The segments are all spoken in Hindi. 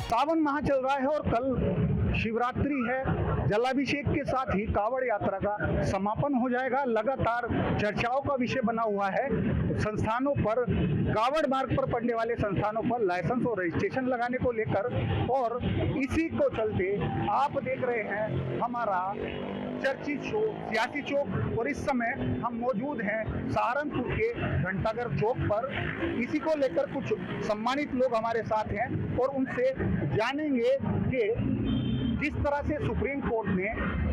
सावन माह चल रहा है और कल शिवरात्रि है। जलाभिषेक के साथ ही कांवड़ यात्रा का समापन हो जाएगा। लगातार चर्चाओं का विषय बना हुआ है संस्थानों पर, कांवड़ मार्ग पर पड़ने वाले संस्थानों पर लाइसेंस और रजिस्ट्रेशन लगाने को लेकर, और इसी को चलते आप देख रहे हैं हमारा चर्चित शो सियासी चौक, और इस समय हम मौजूद हैं सहारनपुर के घंटाघर चौक पर। इसी को लेकर कुछ सम्मानित लोग हमारे साथ हैं और उनसे जानेंगे कि जिस तरह से सुप्रीम कोर्ट ने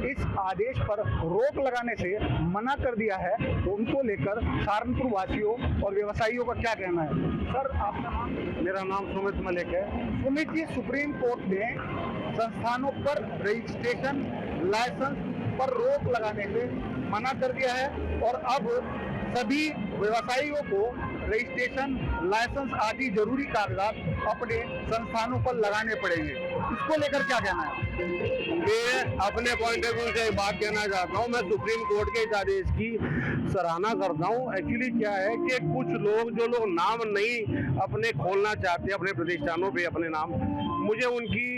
इस आदेश पर रोक लगाने से मना कर दिया है, तो उनको लेकर सहारनपुर वासियों और व्यवसायियों का क्या कहना है। सर, आपका नाम? मेरा नाम सुमित मलिक है। सुमित जी, सुप्रीम कोर्ट ने संस्थानों पर रजिस्ट्रेशन लाइसेंस पर रोक लगाने से मना कर दिया है और अब सभी व्यवसायियों को रजिस्ट्रेशन लाइसेंस आदि जरूरी कागजात अपने संस्थानों पर लगाने पड़ेंगे। इसको लेकर क्या कहना है? मैं अपने पॉइंट ऑफ व्यू से एक बात कहना चाहता हूँ। मैं सुप्रीम कोर्ट के इस आदेश की सराहना करता हूँ। एक्चुअली क्या है कि कुछ लोग जो लोग नाम नहीं अपने खोलना चाहते अपने प्रतिष्ठानों पे अपने नाम, मुझे उनकी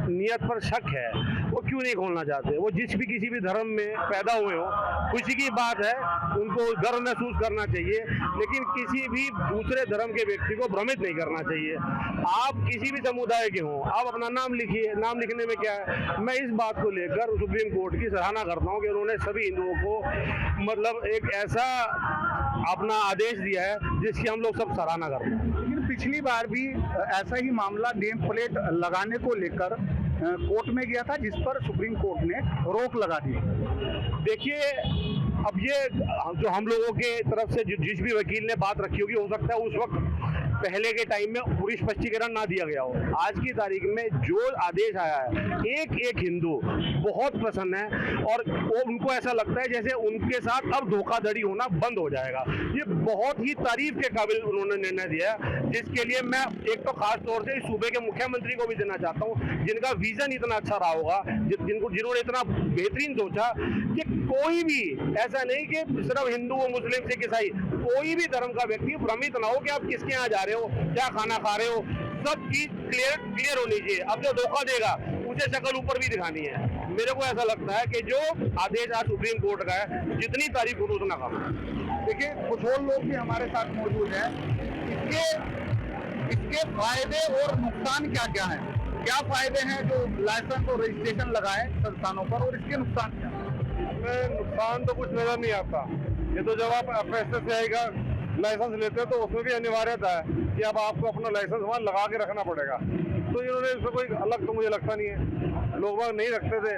नियत पर शक है। वो क्यों नहीं खोलना चाहते? वो किसी भी धर्म में पैदा हुए हो, खुशी की बात है, उनको गर्व महसूस करना चाहिए, लेकिन किसी भी दूसरे धर्म के व्यक्ति को भ्रमित नहीं करना चाहिए। आप किसी भी समुदाय के हों, आप अपना नाम लिखिए। नाम लिखने में क्या है? मैं इस बात को लेकर सुप्रीम कोर्ट की सराहना करता हूँ कि उन्होंने सभी हिंदुओं को मतलब एक ऐसा अपना आदेश दिया है जिसकी हम लोग सब सराहना करते हैं। लेकिन पिछली बार भी ऐसा ही मामला नेम प्लेट लगाने को लेकर कोर्ट में गया था, जिस पर सुप्रीम कोर्ट ने रोक लगा दी। देखिए, अब ये जो हम लोगों के तरफ से जिस भी वकील ने बात रखी होगी, हो सकता है उस वक्त पहले के टाइम में पूरी स्पष्टीकरण ना दिया गया हो। आज की तारीख में जो आदेश आया है, एक हिंदू बहुत प्रसन्न है और वो उनको ऐसा लगता है जैसे उनके साथ अब धोखाधड़ी होना बंद हो जाएगा। ये बहुत ही तारीफ के काबिल उन्होंने निर्णय दिया है, जिसके लिए मैं एक तो खास तौर से इस सूबे के मुख्यमंत्री को भी देना चाहता हूँ, जिनका विजन इतना अच्छा रहा होगा, जिन्होंने इतना बेहतरीन सोचा कि कोई भी ऐसा नहीं कि सिर्फ हिंदू हो, मुस्लिम, सिख, ईसाई, कोई भी धर्म का व्यक्ति भ्रमित ना हो कि आप किसके यहाँ जा रहे हो, क्या खाना खा रहे हो। सब चीज क्लियर होनी चाहिए। अब जो धोखा देगा उसे शक्ल ऊपर भी दिखानी है। मेरे को ऐसा लगता है कि जो आदेश आज सुप्रीम कोर्ट का है, जितनी तारीफ करो उतना कम है। देखिए, कुछ और लोग भी हमारे साथ मौजूद हैं। इसके फायदे और नुकसान क्या क्या हैं? क्या फायदे हैं जो लाइसेंस और रजिस्ट्रेशन लगाए संस्थानों पर, और इसके नुकसान क्या है? इसमें नुकसान तो कुछ नजर नहीं आता। ये तो जब आप FSS से आएगा लाइसेंस लेते हैं तो उसमें भी अनिवार्यता है कि अब आपको अपना लाइसेंस वहाँ लगा के रखना पड़ेगा। तो इन्होंने इसमें कोई अलग तो मुझे लगता नहीं है। लोग वहाँ नहीं रखते थे,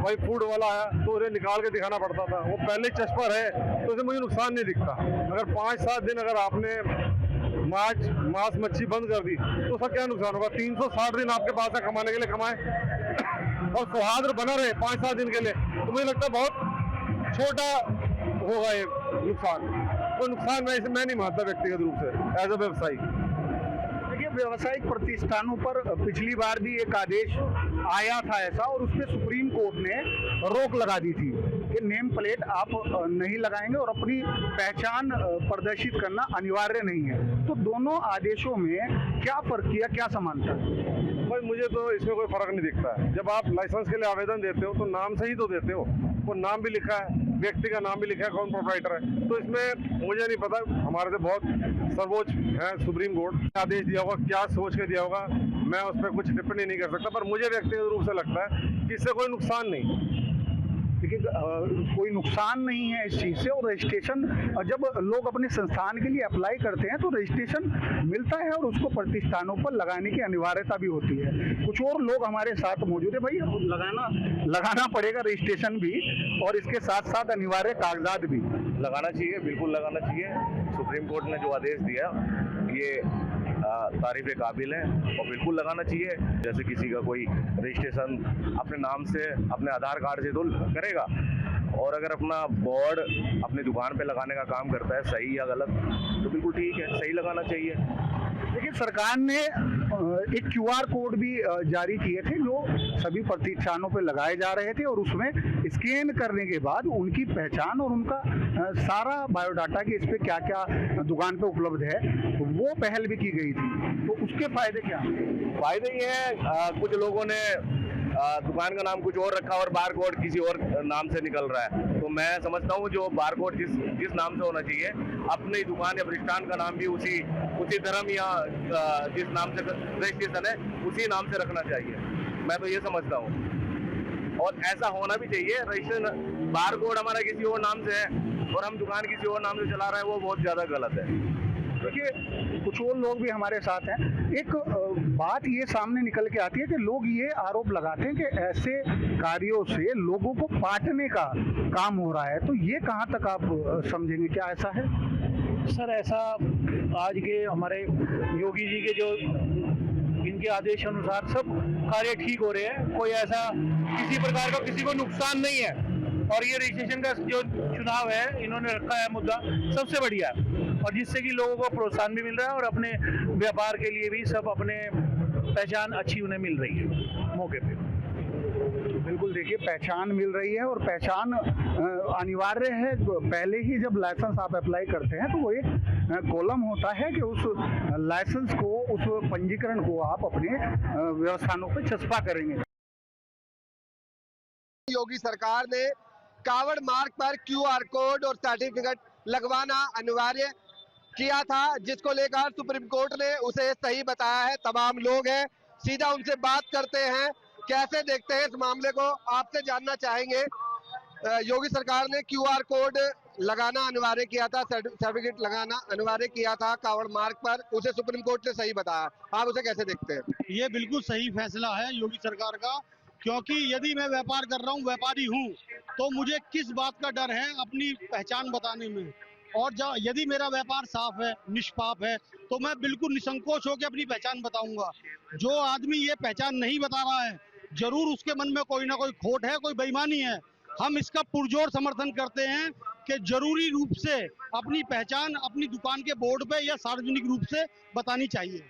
भाई फूड वाला आया तो उन्हें निकाल के दिखाना पड़ता था। वो पहले चस्पा है तो इसमें मुझे नुकसान नहीं दिखता। अगर 5-7 दिन अगर आपने मांस मच्छी बंद कर दी तो उसका क्या नुकसान होगा? 360 दिन आपके पास है कमाने के लिए, कमाए और सौहार्द बना रहे 5-7 दिन के लिए, तो मुझे लगता है बहुत छोटा होगा ये नुकसान। तो नुकसान मैं नहीं मानता व्यक्तिगत रूप से एज अ व्यवसायी। देखिए, व्यावसायिक प्रतिष्ठानों पर पिछली बार भी एक आदेश आया था ऐसा, और उसमें सुप्रीम कोर्ट ने रोक लगा दी थी कि नेम प्लेट आप नहीं लगाएंगे और अपनी पहचान प्रदर्शित करना अनिवार्य नहीं है। तो दोनों आदेशों में क्या फर्क किया, क्या समानता है? भाई मुझे तो इसमें कोई फर्क नहीं दिखता है। जब आप लाइसेंस के लिए आवेदन देते हो तो नाम से ही तो देते हो, वो नाम भी लिखा है, व्यक्ति का नाम भी लिखा है, कौन प्रोप्राइटर है। तो इसमें मुझे नहीं पता, हमारे से बहुत सर्वोच्च है सुप्रीम कोर्ट, आदेश दिया होगा, क्या सोच के दिया होगा, मैं उस पर कुछ टिप्पणी नहीं कर सकता। पर मुझे व्यक्तिगत रूप से लगता है कि इससे कोई नुकसान नहीं। देखिए, कोई नुकसान नहीं है इस चीज़ से। और रजिस्ट्रेशन जब लोग अपने संस्थान के लिए अप्लाई करते हैं तो रजिस्ट्रेशन मिलता है और उसको प्रतिष्ठानों पर लगाने की अनिवार्यता भी होती है। कुछ और लोग हमारे साथ मौजूद है। भाई, लगाना पड़ेगा रजिस्ट्रेशन भी, और इसके साथ साथ अनिवार्य कागजात भी लगाना चाहिए, बिल्कुल लगाना चाहिए। सुप्रीम कोर्ट ने जो आदेश दिया ये तारीफ काबिल है और बिल्कुल लगाना चाहिए। जैसे किसी का कोई रजिस्ट्रेशन अपने नाम से, अपने आधार कार्ड से तो करेगा, और अगर अपना बोर्ड अपनी दुकान पे लगाने का काम करता है, सही या गलत, तो बिल्कुल ठीक है, सही लगाना चाहिए। देखिए, सरकार ने एक क्यूआर कोड भी जारी किए थे जो सभी प्रतिष्ठानों पे लगाए जा रहे थे, और उसमें स्कैन करने के बाद उनकी पहचान और उनका सारा बायोडाटा कि इस पे क्या क्या दुकान पे उपलब्ध है, वो पहल भी की गई थी। तो उसके फायदे क्या हैं? फायदे ये है, कुछ लोगों ने दुकान का नाम कुछ और रखा और बार कोड किसी और नाम से निकल रहा है। तो मैं समझता हूँ जो बार कोड जिस नाम से होना चाहिए, अपनी दुकान या प्रतिष्ठान का नाम भी उसी धर्म या जिस नाम से रजिस्ट्रेशन है उसी नाम से रखना चाहिए। मैं तो ये समझता हूँ, और ऐसा होना भी चाहिए। रजिस्ट्रेशन बार कोड हमारा किसी और नाम से है और हम दुकान किसी और नाम से चला रहे हैं, वो बहुत ज़्यादा गलत है। देखिए, कुछ और लोग भी हमारे साथ हैं। एक बात ये सामने निकल के आती है कि लोग ये आरोप लगाते हैं कि ऐसे कार्यों से लोगों को बांटने का काम हो रहा है। तो ये कहाँ तक आप समझेंगे, क्या ऐसा है? सर, ऐसा आज के हमारे योगी जी के जो इनके आदेश अनुसार सब कार्य ठीक हो रहे हैं। कोई ऐसा किसी प्रकार का किसी को नुकसान नहीं है, और ये रजिस्ट्रेशन का जो चुनाव है इन्होंने रखा है मुद्दा सबसे बढ़िया, और जिससे कि लोगों को प्रोत्साहन भी मिल रहा है और अपने व्यापार के लिए भी सब अपने पहचान अच्छी उन्हें मिल रही है मौके पे। बिल्कुल, देखिए, पहचान मिल रही है और पहचान अनिवार्य है। पहले ही जब लाइसेंस आप अप्लाई करते हैं तो वो एक कॉलम होता है कि उस लाइसेंस को, उस पंजीकरण को आप अपने व्यवस्थानों पे चस्पा करेंगे। योगी सरकार ने कावड़ मार्ग पर क्यूआर कोड और सर्टिफिकेट लगवाना अनिवार्य किया था, जिसको लेकर सुप्रीम कोर्ट ने उसे सही बताया है। तमाम लोग हैं, सीधा उनसे बात करते हैं, कैसे देखते हैं इस मामले को, आपसे जानना चाहेंगे। योगी सरकार ने क्यूआर कोड लगाना अनिवार्य किया था, सर्टिफिकेट लगाना अनिवार्य किया था कावड़ मार्ग पर, उसे सुप्रीम कोर्ट ने सही बताया। आप उसे कैसे देखते हैं? ये बिल्कुल सही फैसला है योगी सरकार का, क्योंकि यदि मैं व्यापार कर रहा हूँ, व्यापारी हूँ, तो मुझे किस बात का डर है अपनी पहचान बताने में। और यदि मेरा व्यापार साफ है, निष्पाप है, तो मैं बिल्कुल निसंकोच होकर अपनी पहचान बताऊंगा। जो आदमी ये पहचान नहीं बता रहा है, जरूर उसके मन में कोई ना कोई खोट है, कोई बेईमानी है। हम इसका पुरजोर समर्थन करते हैं कि जरूरी रूप से अपनी पहचान अपनी दुकान के बोर्ड पे या सार्वजनिक रूप से बतानी चाहिए।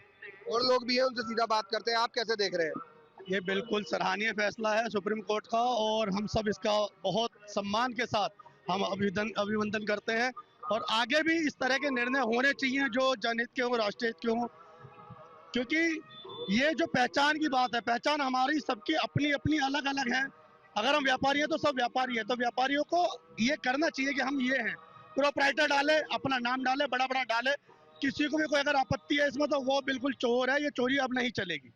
और लोग भी हैं, उनसे सीधा बात करते हैं। आप कैसे देख रहे हैं? ये बिल्कुल सराहनीय फैसला है सुप्रीम कोर्ट का, और हम सब इसका बहुत सम्मान के साथ हम अभिनंदन करते हैं। और आगे भी इस तरह के निर्णय होने चाहिए जो जनहित के हो, राष्ट्रहित के हो, क्योंकि ये जो पहचान की बात है, पहचान हमारी सबकी अपनी अपनी अलग अलग है। अगर हम व्यापारी हैं तो सब व्यापारी हैं, तो व्यापारियों को ये करना चाहिए कि हम ये हैं। प्रोप्राइटर डाले, अपना नाम डाले, बड़ा बड़ा डाले। किसी को भी कोई अगर आपत्ति है इसमें तो वो बिल्कुल चोर है। ये चोरी अब नहीं चलेगी,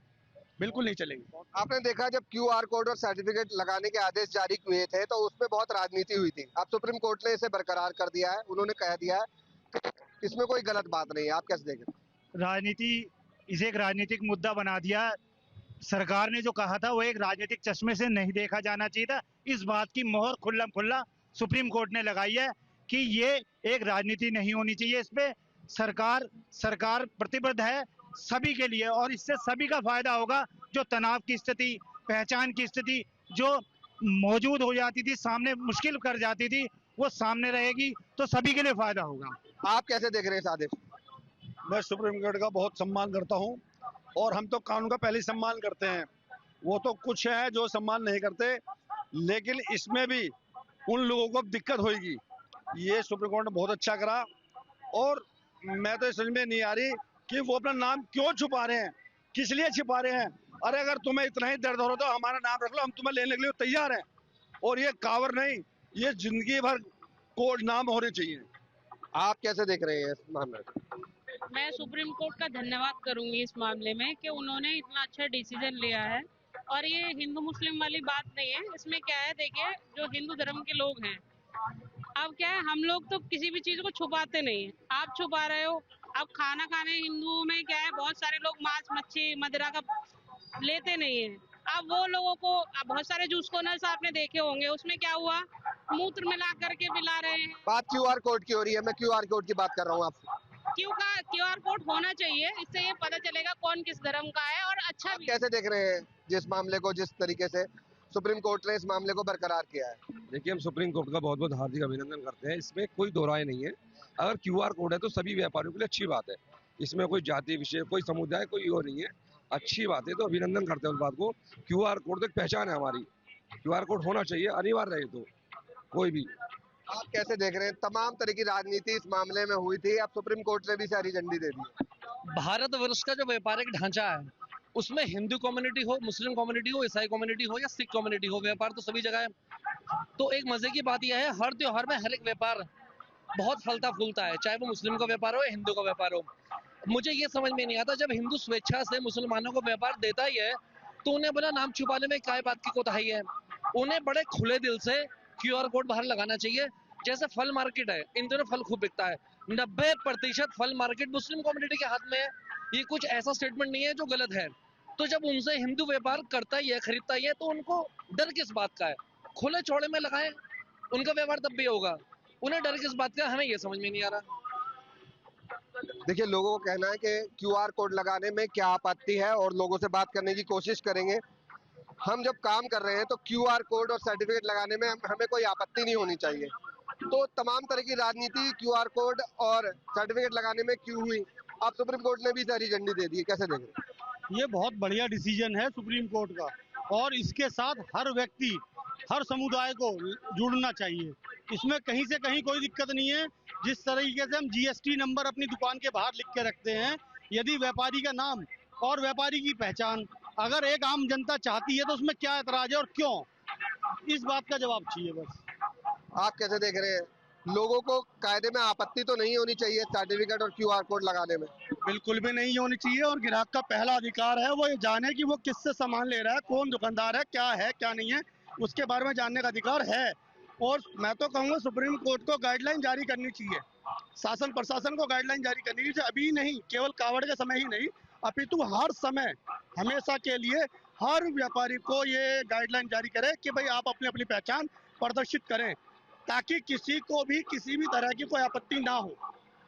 बिल्कुल नहीं चलेगी। आपने देखा जब क्यूआर कोड और सर्टिफिकेट लगाने के आदेश जारी हुए थे तो उसमें बहुत राजनीति हुई थी। अब सुप्रीम कोर्ट ने इसे बरकरार कर दिया है, उन्होंने कह दिया है कि इसमें कोई गलत बात नहीं है। आप कैसे देखें? राजनीति, इसे एक राजनीतिक मुद्दा बना दिया। सरकार ने जो कहा था वो एक राजनीतिक चश्मे से नहीं देखा जाना चाहिए था। इस बात की मोहर खुल्लम खुल्ला सुप्रीम कोर्ट ने लगाई है कि ये एक राजनीति नहीं होनी चाहिए। इस पे सरकार प्रतिबद्ध है सभी के लिए, और इससे सभी का फायदा होगा। जो तनाव की स्थिति, पहचान की स्थिति जो मौजूद हो जाती थी, सामने मुश्किल कर जाती थी, वो सामने रहेगी तो सभी के लिए फायदा होगा। आप कैसे देख रहे हैं इस आदेश? मैं सुप्रीम कोर्ट का बहुत सम्मान करता हूं, और हम तो कानून का पहले ही सम्मान करते हैं। वो तो कुछ है जो सम्मान नहीं करते, लेकिन इसमें भी उन लोगों को दिक्कत होगी। ये सुप्रीम कोर्ट ने बहुत अच्छा करा, और मैं तो समझ में नहीं आ रही कि वो अपना नाम क्यों छुपा रहे हैं, किस लिए छुपा रहे हैं। अरे अगर तुम्हें इतना ही दर्द हो रहा तो हमारा नाम रख लो, हम तुम्हें लेने के लिए तैयार हैं। और ये कावर नहीं, ये जिंदगी भर कोड नाम होने चाहिए। आप कैसे देख रहे हैं इस मामले को? मैं सुप्रीम कोर्ट का धन्यवाद करूंगी इस मामले में कि उन्होंने इतना अच्छा डिसीजन लिया है। और ये हिंदू मुस्लिम वाली बात नहीं है। इसमें क्या है, देखिए, जो हिंदू धर्म के लोग हैं, अब क्या है, हम लोग तो किसी भी चीज को छुपाते नहीं है। आप छुपा रहे हो। अब खाना खाने हिंदुओं में क्या है, बहुत सारे लोग मांस मच्छी मदिरा का लेते नहीं है। अब वो लोगों को, बहुत सारे जूस कॉर्नर्स आपने देखे होंगे, उसमें क्या हुआ, मूत्र मिला करके पिला रहे हैं। बात क्यूआर कोड की हो रही है, मैं क्यूआर कोड की बात कर रहा हूँ आपसे। क्यूआर कोड होना चाहिए, इससे ये पता चलेगा कौन किस धर्म का है। और अच्छा भी। कैसे देख रहे हैं जिस मामले को, जिस तरीके से सुप्रीम कोर्ट ने इस मामले को बरकरार किया है? देखिए, हम सुप्रीम कोर्ट का बहुत बहुत हार्दिक अभिनंदन करते हैं। इसमें कोई दो राय नहीं है। अगर क्यूआर कोड है तो सभी व्यापारियों के लिए अच्छी बात है। इसमें कोई जाति विषय, कोई समुदाय, कोई वो नहीं है। अच्छी बात है, तो अभिनंदन करते हैं उस बात को। क्यूआर कोड तो एक पहचान है हमारी, क्यूआर कोड होना चाहिए, अनिवार्य है। तो कोई भी आप कैसे देख रहे हैं? तमाम तरह की राजनीति इस मामले में हुई थी, अब सुप्रीम कोर्ट ने भी हरी झंडी दे दी। भारतवर्ष का जो व्यापारिक ढांचा है उसमें हिंदू कम्युनिटी हो, मुस्लिम कम्युनिटी हो, ईसाई कम्युनिटी हो या सिख कम्युनिटी हो, व्यापार तो सभी जगह है। तो एक मजे की बात यह है, हर त्योहार में हर एक व्यापार बहुत फलता फूलता है, चाहे वो मुस्लिम का व्यापार हो या हिंदू का व्यापार हो। मुझे ये समझ में नहीं आता, जब हिंदू स्वेच्छा से मुसलमानों को व्यापार देता ही है तो उन्हें अपना नाम छुपाने में क्या बात की कोताही है। उन्हें बड़े खुले दिल से क्यूआर कोड बाहर लगाना चाहिए। जैसे फल मार्केट है, इन दिनों फल खूब बिकता है, 90% फल मार्केट मुस्लिम कम्युनिटी के हाथ में है। ये कुछ ऐसा स्टेटमेंट नहीं है जो गलत है। तो जब उनसे हिंदू व्यापार करता ही है, खरीदता ही है, तो उनको डर किस बात का है? खुले चौड़े में लगाएं, उनका व्यवहार तब भी होगा। उन्हें डर किस बात का, हमें ये समझ में नहीं आ रहा। देखिए, लोगों को कहना है कि क्यूआर कोड लगाने में क्या आपत्ति है और लोगों से बात करने की कोशिश करेंगे। हम जब काम कर रहे हैं तो क्यूआर कोड और सर्टिफिकेट लगाने में हमें कोई आपत्ति नहीं होनी चाहिए। तो तमाम तरह की राजनीति क्यूआर कोड और सर्टिफिकेट लगाने में क्यों हुई? अब सुप्रीम कोर्ट ने भी हरी झंडी दे दी है, कैसे देख रहे हैं? ये बहुत बढ़िया डिसीजन है सुप्रीम कोर्ट का, और इसके साथ हर व्यक्ति, हर समुदाय को जुड़ना चाहिए। इसमें कहीं से कहीं कोई दिक्कत नहीं है। जिस तरीके से हम जीएसटी नंबर अपनी दुकान के बाहर लिख के रखते हैं, यदि व्यापारी का नाम और व्यापारी की पहचान अगर एक आम जनता चाहती है तो उसमें क्या ऐतराज है और क्यों? इस बात का जवाब चाहिए बस। आप कैसे देख रहे हैं? लोगों को कायदे में आपत्ति तो नहीं होनी चाहिए सर्टिफिकेट और क्यूआर कोड लगाने में? बिल्कुल भी नहीं होनी चाहिए, और ग्राहक का पहला अधिकार है वो ये जाने कि वो किससे सामान ले रहा है, कौन दुकानदार है क्या नहीं है, उसके बारे में जानने का अधिकार है। और मैं तो कहूँगा सुप्रीम कोर्ट को गाइडलाइन जारी करनी चाहिए, शासन प्रशासन को गाइडलाइन जारी करनी चाहिए। अभी नहीं, केवल कावड़ के समय ही नहीं, अपितु हर समय, हमेशा के लिए हर व्यापारी को ये गाइडलाइन जारी करे कि भाई आप अपनी अपनी पहचान प्रदर्शित करें, ताकि किसी को भी किसी भी तरह की कोई आपत्ति ना हो।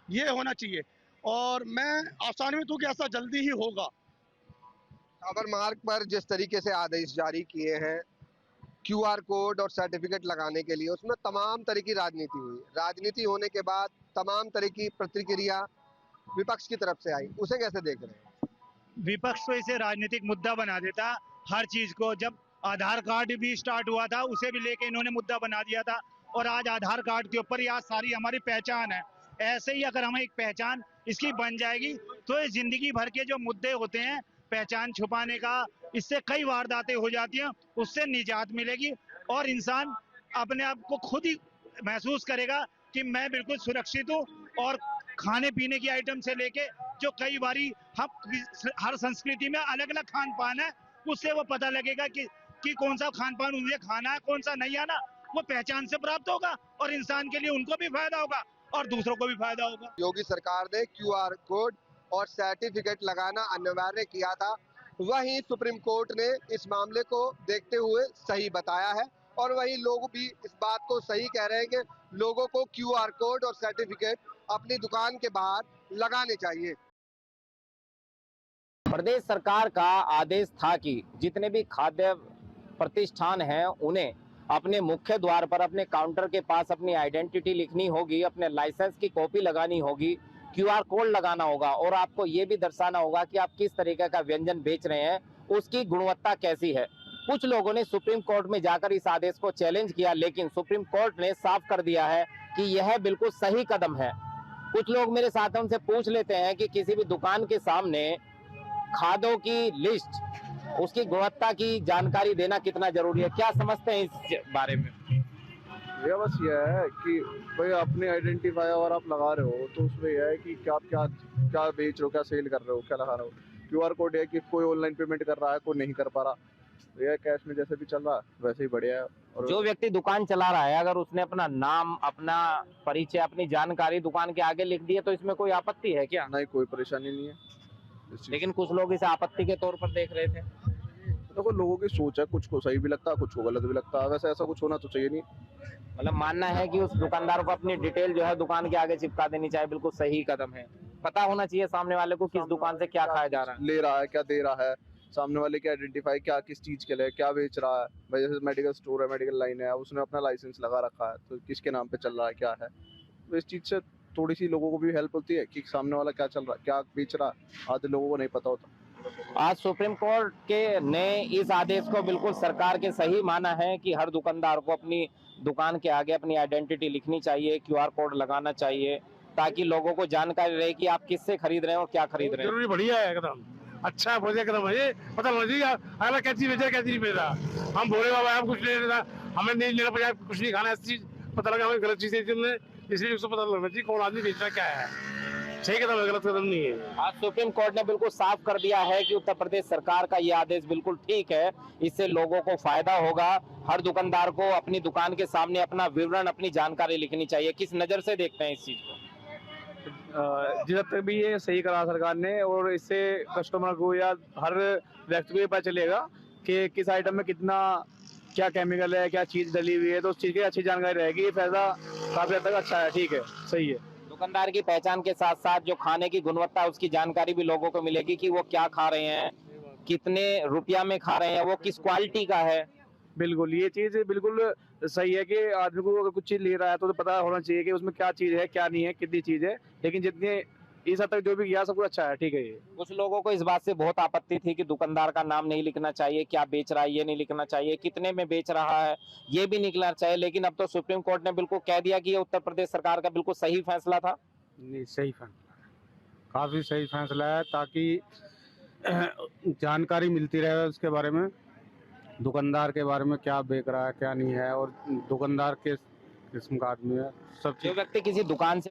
ये होना चाहिए, और मैं आशान्वित हूँ कि ऐसा जल्दी ही होगा। कांवड़ मार्ग पर जिस तरीके से आदेश जारी किए हैं क्यूआर कोड और सर्टिफिकेट लगाने के लिए, उसमें तमाम तरह की राजनीति हुई। राजनीति होने के बाद तमाम तरह की प्रतिक्रिया विपक्ष की तरफ से आई, उसे कैसे देख रहे हैं? विपक्ष तो इसे राजनीतिक मुद्दा बना देता हर चीज को। जब आधार कार्ड भी स्टार्ट हुआ था, उसे भी लेके इन्होंने मुद्दा बना दिया था, और आज आधार कार्ड के ऊपर ही आज सारी हमारी पहचान है। ऐसे ही अगर हमें एक पहचान इसकी बन जाएगी तो ये जिंदगी भर के जो मुद्दे होते हैं पहचान छुपाने का, इससे कई वारदातें हो जाती हैं, उससे निजात मिलेगी और इंसान अपने आप को खुद ही महसूस करेगा कि मैं बिल्कुल सुरक्षित हूँ। और खाने पीने की आइटम से लेके जो कई बारी हम हर संस्कृति में अलग अलग खान पान है, उससे वो पता लगेगा कि कौन सा खान पान उन्हें खाना है, कौन सा नहीं आना, वो पहचान से प्राप्त होगा और इंसान के लिए उनको भी फायदा होगा और दूसरों को भी फायदा होगा। योगी सरकार ने क्यूआर कोड और सर्टिफिकेट लगाना अनिवार्य किया था, वहीं सुप्रीम कोर्ट ने इस मामले को देखते हुए सही बताया है, और वहीं लोग भी इस बात को सही कह रहे हैं कि लोगों को क्यूआर कोड और सर्टिफिकेट अपनी दुकान के बाहर लगाने चाहिए। प्रदेश सरकार का आदेश था कि जितने भी खाद्य प्रतिष्ठान हैं उन्हें अपने मुख्य द्वार पर अपने काउंटर के पास अपनी आइडेंटिटी लिखनी होगी, अपने लाइसेंस की कॉपी लगानी होगी, क्यूआर कोड लगाना होगा, और आपको ये भी दर्शाना होगा कि आप किस तरीके का व्यंजन बेच रहे हैं, उसकी गुणवत्ता कैसी है। कुछ लोगों ने सुप्रीम कोर्ट में जाकर इस आदेश को चैलेंज किया, लेकिन सुप्रीम कोर्ट ने साफ कर दिया है कि यह बिल्कुल सही कदम है। कुछ लोग मेरे साथ उनसे पूछ लेते हैं कि किसी भी दुकान के सामने खादों की लिस्ट, उसकी गुणवत्ता की जानकारी देना कितना जरूरी है, क्या समझते हैं इस बारे में? ये बस ये है कि भाई अपनी आइडेंटिफाई और आप लगा रहे हो तो उसमें यह है कि क्या क्या क्या बेच रहे हो, क्या सेल कर रहे हो, क्या लगा रहे हो। क्यूआर कोड है कि कोई ऑनलाइन पेमेंट कर रहा है, कोई नहीं कर पा रहा, ये कैश में जैसे भी चल रहा है वैसे ही बढ़िया है। और जो व्यक्ति दुकान चला रहा है, अगर उसने अपना नाम, अपना परिचय, अपनी जानकारी दुकान के आगे लिख दी है तो इसमें कोई आपत्ति है क्या? नहीं, कोई परेशानी नहीं है। लेकिन कुछ लोग इसे आपत्ति के तौर पर देख रहे थे। देखो, लोगों की सोच है, कुछ को सही भी लगता है, कुछ को गलत भी लगता है, वैसे ऐसा कुछ होना तो चाहिए नहीं। मतलब मानना है कि उस दुकानदार को अपनी डिटेल जो है दुकान के आगे चिपका देनी चाहिए, बिल्कुल सही कदम है। पता होना चाहिए सामने वाले को किस दुकान से क्या खाया जा रहा है, ले रहा है, क्या दे रहा है, सामने वाले की आइडेंटिफाई क्या किस चीज के लिए क्या बेच रहा है। भाई जैसे मेडिकल स्टोर है, मेडिकल लाइन है, उसने अपना लाइसेंस लगा रखा है तो किसके नाम पे चल रहा है, क्या है, तो इस चीज से थोड़ी सी लोगों को भी हेल्प होती है कि सामने वाला क्या चल रहा है, क्या बेच रहा है, आधे लोगों को नहीं पता होता। आज सुप्रीम कोर्ट के ने इस आदेश को बिल्कुल सरकार के सही माना है कि हर दुकानदार को अपनी दुकान के आगे अपनी आइडेंटिटी लिखनी चाहिए, क्यूआर कोड लगाना चाहिए, ताकि लोगों को जानकारी रहे कि आप किससे खरीद रहे हो और क्या खरीद रहे हो। जरूरी बढ़िया है एकदम, अच्छा बहुत एकदम है, पता लगना चाहिए अगला क्या चीज बेच रहा है क्या चीज बेच रहा। हम बोले बाबा हम कुछ नहीं लेना, हमें नहीं लेना पड़ा, कुछ नहीं खाना, ऐसी चीज पता लगा हमें गलत चीज है, इसलिए उसको पता लगना चाहिए कौन आदमी बेच रहा क्या है, सही कदम है, गलत कदम नहीं है। आज सुप्रीम कोर्ट ने बिल्कुल साफ कर दिया है कि उत्तर प्रदेश सरकार का ये आदेश बिल्कुल ठीक है, इससे लोगों को फायदा होगा। हर दुकानदार को अपनी दुकान के सामने अपना विवरण, अपनी जानकारी लिखनी चाहिए। किस नजर से देखते हैं इस चीज को? जिस तक भी ये सही करा सरकार ने, और इससे कस्टमर को या हर व्यक्ति को ये पता चलेगा कि किस आइटम में कितना क्या केमिकल है, क्या चीज डली हुई है, तो उस चीज की अच्छी जानकारी रहेगी। ये फैसला काफी हद तक अच्छा है, ठीक है, सही है। दुकानदार की पहचान के साथ साथ जो खाने की गुणवत्ता है उसकी जानकारी भी लोगों को मिलेगी कि वो क्या खा रहे हैं, कितने रुपया में खा रहे हैं, वो किस क्वालिटी का है। बिल्कुल, ये चीज बिल्कुल सही है कि आदमी को अगर कुछ चीज ले रहा है तो पता होना चाहिए कि उसमें क्या चीज है, क्या नहीं है, कितनी चीज है। लेकिन जितने इस हद तक जो भी किया सब कुछ अच्छा है, ठीक है। ये कुछ लोगों को इस बात से बहुत आपत्ति थी कि दुकानदार का नाम नहीं लिखना चाहिए, क्या बेच रहा है ये नहीं लिखना चाहिए, कितने में बेच रहा है ये भी निकलना चाहिए। लेकिन अब तो सुप्रीम कोर्ट ने बिल्कुल कह दिया कि ये उत्तर प्रदेश सरकार का बिल्कुल सही फैसला था। नहीं, सही फैसला है, काफ़ी सही फैसला है, ताकि जानकारी मिलती रहे उसके बारे में, दुकानदार के बारे में क्या बेच रहा है क्या नहीं है, और दुकानदार किस किस्म का आदमी है, सब जो व्यक्ति किसी दुकान से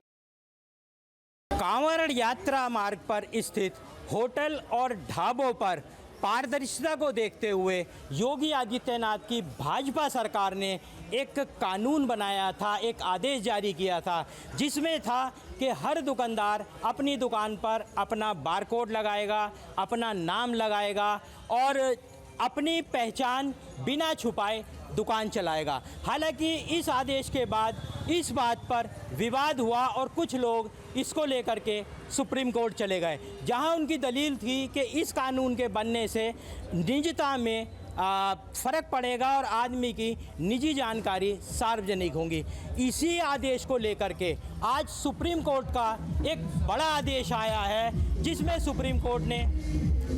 कांवड़ यात्रा मार्ग पर स्थित होटल और ढाबों पर पारदर्शिता को देखते हुए योगी आदित्यनाथ की भाजपा सरकार ने एक कानून बनाया था, एक आदेश जारी किया था, जिसमें था कि हर दुकानदार अपनी दुकान पर अपना बारकोड लगाएगा, अपना नाम लगाएगा और अपनी पहचान बिना छुपाए दुकान चलाएगा। हालांकि इस आदेश के बाद इस बात पर विवाद हुआ और कुछ लोग इसको लेकर के सुप्रीम कोर्ट चले गए, जहां उनकी दलील थी कि इस कानून के बनने से निजता में फ़र्क पड़ेगा और आदमी की निजी जानकारी सार्वजनिक होंगी। इसी आदेश को लेकर के आज सुप्रीम कोर्ट का एक बड़ा आदेश आया है, जिसमें सुप्रीम कोर्ट ने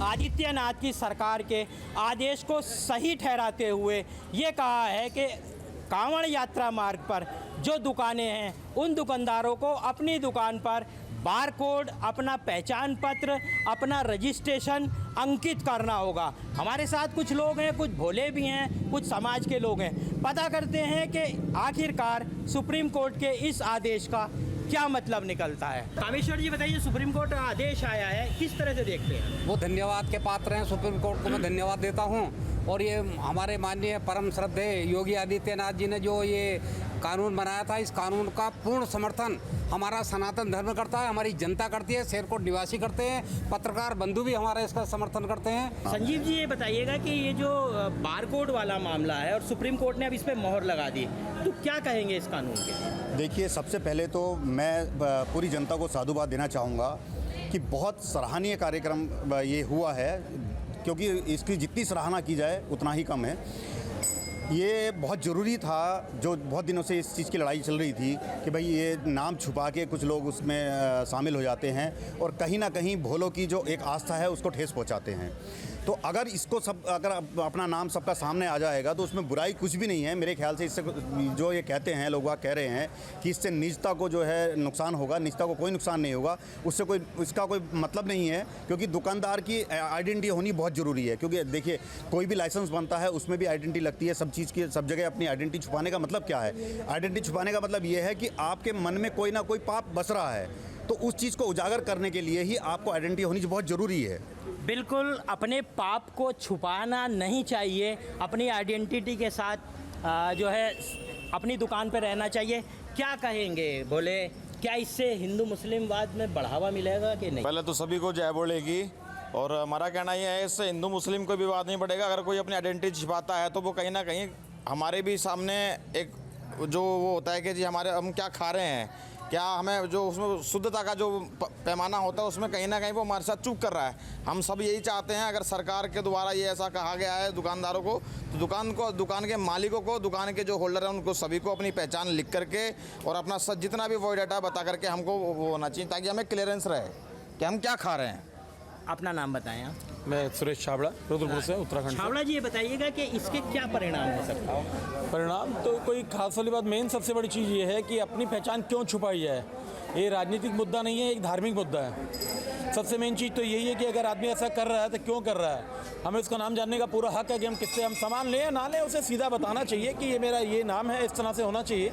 आदित्यनाथ की सरकार के आदेश को सही ठहराते हुए ये कहा है कि कांवड़ यात्रा मार्ग पर जो दुकानें हैं उन दुकानदारों को अपनी दुकान पर बारकोड, अपना पहचान पत्र, अपना रजिस्ट्रेशन अंकित करना होगा। हमारे साथ कुछ लोग हैं, कुछ भोले भी हैं, कुछ समाज के लोग हैं। पता करते हैं कि आखिरकार सुप्रीम कोर्ट के इस आदेश का क्या मतलब निकलता है। कामेश्वर जी बताइए, सुप्रीम कोर्ट का आदेश आया है, किस तरह से देखते हैं? वो धन्यवाद के पात्र हैं, सुप्रीम कोर्ट को मैं धन्यवाद देता हूं। और ये हमारे माननीय परम श्रद्धेय योगी आदित्यनाथ जी ने जो ये कानून बनाया था, इस कानून का पूर्ण समर्थन हमारा सनातन धर्म करता है, हमारी जनता करती है, शेरकोट निवासी करते हैं, पत्रकार बंधु भी हमारा इसका समर्थन करते हैं। संजीव जी ये बताइएगा कि ये जो बारकोड वाला मामला है और सुप्रीम कोर्ट ने अब इस पर मोहर लगा दी, तो क्या कहेंगे इस कानून के? देखिए, सबसे पहले तो मैं पूरी जनता को साधुवाद देना चाहूँगा कि बहुत सराहनीय कार्यक्रम ये हुआ है, क्योंकि इसकी जितनी सराहना की जाए उतना ही कम है। ये बहुत ज़रूरी था, जो बहुत दिनों से इस चीज़ की लड़ाई चल रही थी कि भाई ये नाम छुपा के कुछ लोग उसमें शामिल हो जाते हैं और कहीं ना कहीं भोलों की जो एक आस्था है उसको ठेस पहुंचाते हैं। तो अगर इसको अगर अपना नाम सबका सामने आ जाएगा तो उसमें बुराई कुछ भी नहीं है मेरे ख्याल से। इससे जो ये कहते हैं लोग कह रहे हैं कि इससे निजता को जो है नुकसान होगा, निजता को कोई नुकसान नहीं होगा, उससे कोई इसका कोई मतलब नहीं है, क्योंकि दुकानदार की आइडेंटिटी होनी बहुत ज़रूरी है। क्योंकि देखिए, कोई भी लाइसेंस बनता है उसमें भी आइडेंटिटी लगती है, सब चीज़ की सब जगह अपनी आइडेंटिटी छुपाने का मतलब क्या है? आइडेंटिटी छुपाने का मतलब ये है कि आपके मन में कोई ना कोई पाप बस रहा है, तो उस चीज़ को उजागर करने के लिए ही आपको आइडेंटिटी होनी बहुत ज़रूरी है। बिल्कुल, अपने पाप को छुपाना नहीं चाहिए, अपनी आइडेंटिटी के साथ जो है अपनी दुकान पर रहना चाहिए। क्या कहेंगे बोले, क्या इससे हिंदू मुस्लिम वाद में बढ़ावा मिलेगा कि नहीं? पहले तो सभी को जय बोलेगी, और हमारा कहना यह है इससे हिंदू मुस्लिम कोई विवाद नहीं बढ़ेगा। अगर कोई अपनी आइडेंटिटी छिपाता है तो वो कहीं ना कहीं हमारे भी सामने एक जो वो होता है कि जी हमारे हम क्या खा रहे हैं, क्या हमें जो उसमें शुद्धता का जो पैमाना होता है उसमें कहीं ना कहीं वो हमारे साथ चूक कर रहा है। हम सब यही चाहते हैं, अगर सरकार के द्वारा ये ऐसा कहा गया है दुकानदारों को, तो दुकान के मालिकों को, दुकान के जो होल्डर हैं उनको सभी को अपनी पहचान लिख करके और अपना जितना भी वॉइड डाटा बता करके हमको वो होना चाहिए, ताकि हमें क्लियरेंस रहे कि हम क्या खा रहे हैं। अपना नाम बताएं आप। मैं सुरेश छाबड़ा, रुद्रपुर से, उत्तराखंड। छाबड़ा जी, ये बताइएगा कि इसके क्या परिणाम हो सकते हैं? परिणाम तो कोई खास वाली बात, मेन सबसे बड़ी चीज़ ये है कि अपनी पहचान क्यों छुपाई जाए। ये राजनीतिक मुद्दा नहीं है, एक धार्मिक मुद्दा है। सबसे मेन चीज़ तो यही है कि अगर आदमी ऐसा कर रहा है तो क्यों कर रहा है, हमें उसका नाम जानने का पूरा हक है कि हम किससे हम सामान लें या ना लें, उसे सीधा बताना चाहिए कि ये मेरा ये नाम है, इस तरह से होना चाहिए।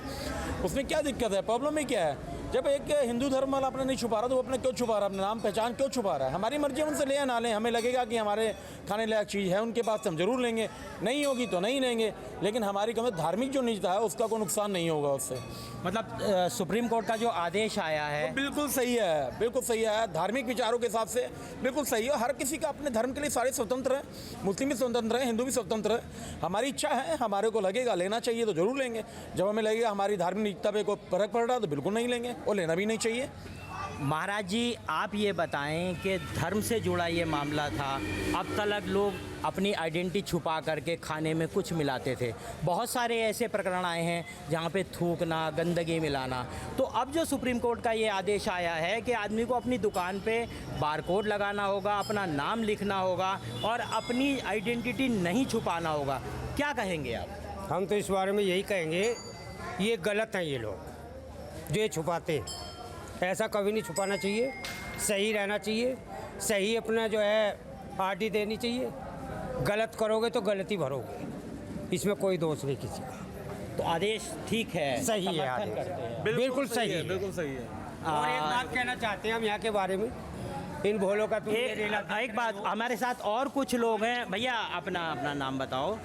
उसमें क्या दिक्कत है, प्रॉब्लम ही क्या है? जब एक हिंदू धर्म वाला अपने नहीं छुपा रहा तो वो अपने क्यों छुपा रहा है, अपने नाम पहचान क्यों छुपा रहा है? हमारी मर्जी उनसे ले या ना लें, हमें लगेगा कि हमारे खाने लायक चीज़ है उनके पास, हम जरूर लेंगे, नहीं होगी तो नहीं लेंगे, लेकिन हमारी कम धार्मिक जो निजता है उसका कोई नुकसान नहीं होगा उससे। मतलब सुप्रीम कोर्ट का जो आदेश आया है बिल्कुल सही है, बिल्कुल सही है, धार्मिक विचारों के हिसाब से बिल्कुल सही है। हर किसी का अपने धर्म के लिए सारे स्वतंत्र हैं, मुस्लिम भी स्वतंत्र हैं, हिंदू भी स्वतंत्र है। हमारी इच्छा है, हमारे को लगेगा लेना चाहिए तो जरूर लेंगे, जब हमें लगेगा हमारी धार्मिक निजता पे कोई फर्क पड़ रहा है तो बिल्कुल नहीं लेंगे और लेना भी नहीं चाहिए। महाराज जी, आप ये बताएं कि धर्म से जुड़ा ये मामला था, अब तक लोग अपनी आइडेंटिटी छुपा करके खाने में कुछ मिलाते थे। बहुत सारे ऐसे प्रकरण आए हैं जहाँ पे थूकना, गंदगी मिलाना। तो अब जो सुप्रीम कोर्ट का ये आदेश आया है कि आदमी को अपनी दुकान पे बारकोड लगाना होगा, अपना नाम लिखना होगा और अपनी आइडेंटिटी नहीं छुपाना होगा, क्या कहेंगे आप? हम तो इस बारे में यही कहेंगे, ये गलत हैं ये लोग जो ये छुपाते हैं। ऐसा कभी नहीं छुपाना चाहिए, सही रहना चाहिए, सही अपना जो है आरडी देनी चाहिए। गलत करोगे तो गलती भरोगे, इसमें कोई दोष नहीं किसी का। तो आदेश ठीक है, सही है, आदेश बिल्कुल सही है, बिल्कुल सही है। और एक बात कहना चाहते हैं हम यहाँ के बारे में, इन भोलों का एक बात, हमारे साथ और कुछ लोग हैं। भैया अपना नाम बताओ।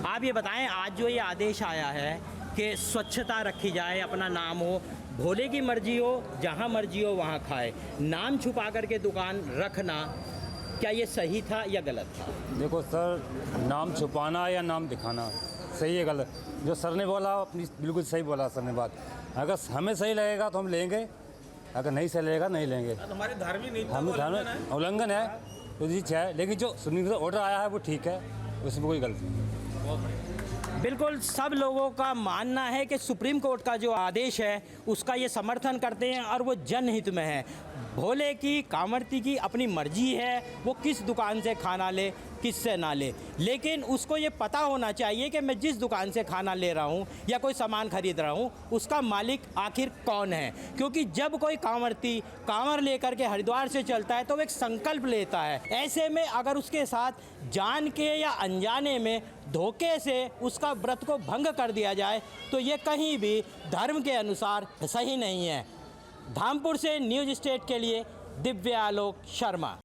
आप ये बताएं, आज जो ये आदेश आया है कि स्वच्छता रखी जाए, अपना नाम हो, भोले की मर्जी हो, जहाँ मर्जी हो वहाँ खाए, नाम छुपा करके दुकान रखना, क्या ये सही था या गलत था? देखो सर, नाम छुपाना या नाम दिखाना सही है गलत, जो सर ने बोला अपनी बिल्कुल सही बोला सर ने बात। अगर हमें सही लगेगा तो हम लेंगे, अगर नहीं सही लगेगा नहीं लेंगे। हमारे धार्मिक उल्लंघन है तो जी है, लेकिन जो सुप्रीम कोर्ट ऑर्डर आया है वो ठीक है, उसमें कोई गलती नहीं। बिल्कुल सब लोगों का मानना है कि सुप्रीम कोर्ट का जो आदेश है उसका ये समर्थन करते हैं और वो जनहित में है। भोले की, कांवड़ती की अपनी मर्जी है, वो किस दुकान से खाना ले, किससे ना ले, लेकिन उसको ये पता होना चाहिए कि मैं जिस दुकान से खाना ले रहा हूँ या कोई सामान खरीद रहा हूँ उसका मालिक आखिर कौन है। क्योंकि जब कोई कांवड़ती कांवर लेकर के हरिद्वार से चलता है तो वो एक संकल्प लेता है। ऐसे में अगर उसके साथ जान के या अनजाने में धोखे से उसका व्रत को भंग कर दिया जाए तो ये कहीं भी धर्म के अनुसार सही नहीं है। धामपुर से न्यूज स्टेट के लिए दिव्य आलोक शर्मा।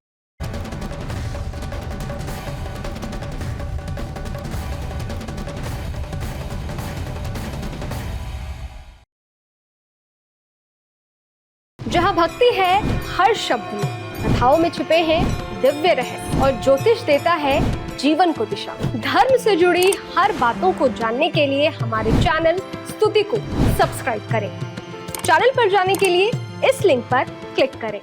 जहाँ भक्ति है हर शब्द में, कथाओं में छुपे हैं दिव्य रहस्य और ज्योतिष देता है जीवन को दिशा। धर्म से जुड़ी हर बातों को जानने के लिए हमारे चैनल स्तुति को सब्सक्राइब करें। चैनल पर जाने के लिए इस लिंक पर क्लिक करें।